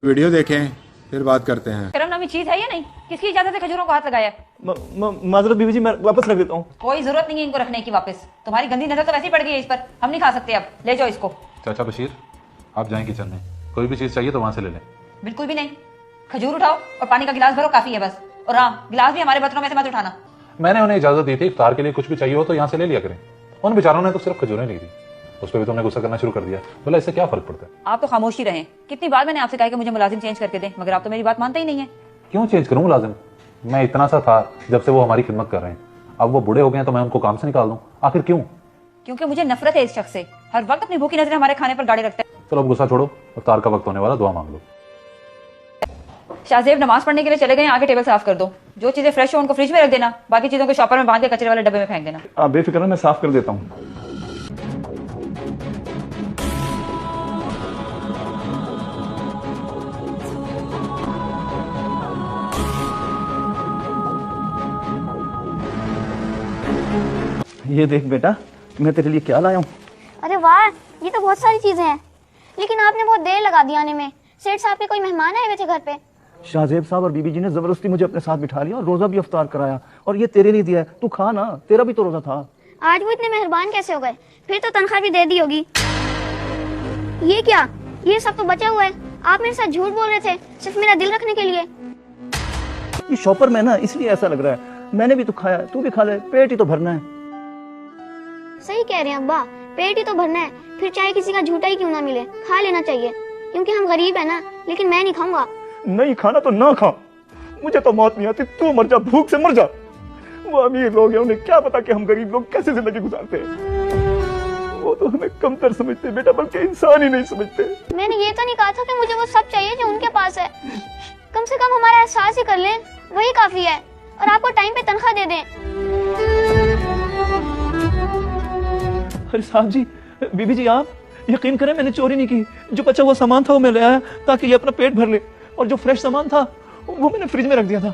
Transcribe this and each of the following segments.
Video देखें फिर बात करते हैं। करम नामी चीज है या नहीं? किसकी इजाजत से खजूरों को हाथ लगाया है? माजरत बीवी जी, मैं वापस रख देता हूँ। कोई जरूरत नहीं है इनको रखने की वापस। तुम्हारी गंदी नजर तो वैसे ही पड़ गई है इस पर। हम नहीं खा सकते अब, ले जाओ इसको। चाचा बशीर, आप जाएं किचन में, कोई भी चीज चाहिए तो वहां से ले लें। बिल्कुल भी नहीं। खजूर उठाओ और पानी का गिलास भरो, काफी है बस। और हाँ, गिलास भी हमारे बर्तनों में से मत उठाना। मैंने उन्हें इजाजत दी थी इफ्तार के लिए कुछ भी चाहिए हो तो यहाँ से ले लिया करें। उन बेचारों ने तो सिर्फ खजूरें ली थी, उस पर भी तुमने गुस्सा करना शुरू कर दिया। बोला इससे क्या फर्क पड़ता है? आप तो खामोशी रहें। कितनी बार मैंने आपसे कहा कि मुझे मुलाजिम चेंज करके दें, मगर आप तो मेरी बात मानते ही नहीं है। क्यों चेंज करूँ मुलाजिम? मैं इतना सा था जब से वो हमारी खिदमत कर रहे हैं। अब वो बूढ़े हो गए हैं तो मैं उनको काम से निकाल दूं? आखिर क्यों? क्योंकि मुझे नफरत है इस शख्स से। हर वक्त अपनी भूखी नजरें हमारे खाने पर गाड़े रखता है। चलो अब गुस्सा छोड़ो, इफ्तार का वक्त होने वाला, दुआ मांग लो। शाहजेब नमाज पढ़ने के लिए चले गए, आगे टेबल साफ कर दो। जो चीजें फ्रेश हो उनको फ्रिज में रख देना, बाकी चीजों को शॉपर में बांध के कचरे वाले डब्बे में फेंक देना। आप बेफिक्र, मैं साफ कर देता हूँ। ये देख बेटा, मैं तेरे लिए क्या लाया हूँ। अरे वाह, ये तो बहुत सारी चीजें हैं, लेकिन आपने बहुत देर लगा दी आने में। सेठ साहब के कोई मेहमान आए हुए थे घर पे। शाहजेब साहब और बीबी जी ने जबरदस्ती मुझे अपने साथ बिठा लिया और रोजा भी अफ्तार कराया, और ये तेरे लिए दिया है, तू खा ना, तेरा भी तो रोजा था। आज वो इतने मेहरबान कैसे हो गए? फिर तो तनख्वाह भी दे दी होगी। ये क्या, ये सब तो बचा हुआ है। आप मेरे साथ झूठ बोल रहे थे सिर्फ मेरा दिल रखने के लिए। ये शॉपर में ना, इसलिए ऐसा लग रहा है। मैंने भी तो खाया, तू भी खा ले, पेट ही तो भरना है। सही कह रहे हैं अब्बा, पेट ही तो भरना है, फिर चाहे किसी का झूठा ही क्यों ना मिले, खा लेना चाहिए। क्योंकि हम गरीब है ना, लेकिन मैं नहीं खाऊंगा। नहीं खाना तो ना खा, मुझे तो मौत नहीं आती, तू मर जा, भूख से मर जा। वो अमीर लोग हैं, उन्हें क्या पता कि हम गरीब लोग कैसे जिंदगी गुजारते हैं। वो तो हमें कमतर समझते बेटा, बल्कि इंसान ही नहीं समझते। मैंने ये तो नहीं कहा था कि मुझे वो सब चाहिए जो उनके पास है। कम से कम हमारा एहसास ही कर लें, वही काफी है। और आपको टाइम पे तनख्वाह दे दें। अरे साहब जी, बीबी जी, आप यकीन करें मैंने चोरी नहीं की। जो बचा हुआ सामान था वो मैं ले आया ताकि ये अपना पेट भर ले, और जो फ्रेश सामान था वो मैंने फ्रिज में रख दिया था।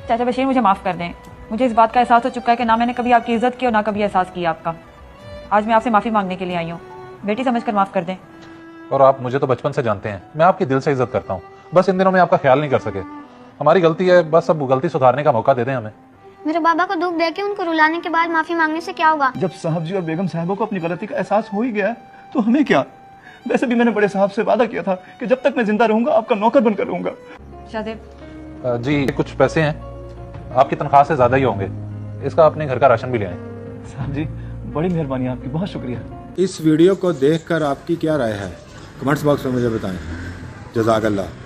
चाचा बशीर, मुझे माफ कर दें। मुझे इस बात का एहसास हो चुका है कि ना मैंने कभी आपकी इज्जत की और ना कभी एहसास किया आपका। आज मैं आपसे माफी मांगने के लिए आई हूँ। बेटी समझकर माफ कर दें। और आप मुझे तो बचपन से जानते हैं, मैं आपकी दिल से इज्जत करता हूँ। बस इन दिनों में आपका ख्याल नहीं कर सके, हमारी गलती है। बस अब गलती सुधारने का मौका दे दें हमें। मेरे बाबा को दुख देके उनको रुलाने के बाद माफी मांगने से क्या होगा? जब साहब जी और बेगम साहबों को अपनी गलती का एहसास हो ही गया तो हमें क्या। वैसे भी मैंने बड़े साहब से वादा किया था कि जब तक मैं जिंदा रहूंगा आपका नौकर बनकर रहूंगा। शाहजेब जी, कुछ पैसे हैं, आपकी तनख्वाह से ज्यादा ही होंगे। इसका अपने घर का राशन भी ले आए। साहब जी, बड़ी मेहरबानी आपकी, बहुत शुक्रिया। इस वीडियो को देखकर आपकी क्या राय है? कमेंट्स बॉक्स में मुझे बताएं। जज़ाकल्लाह।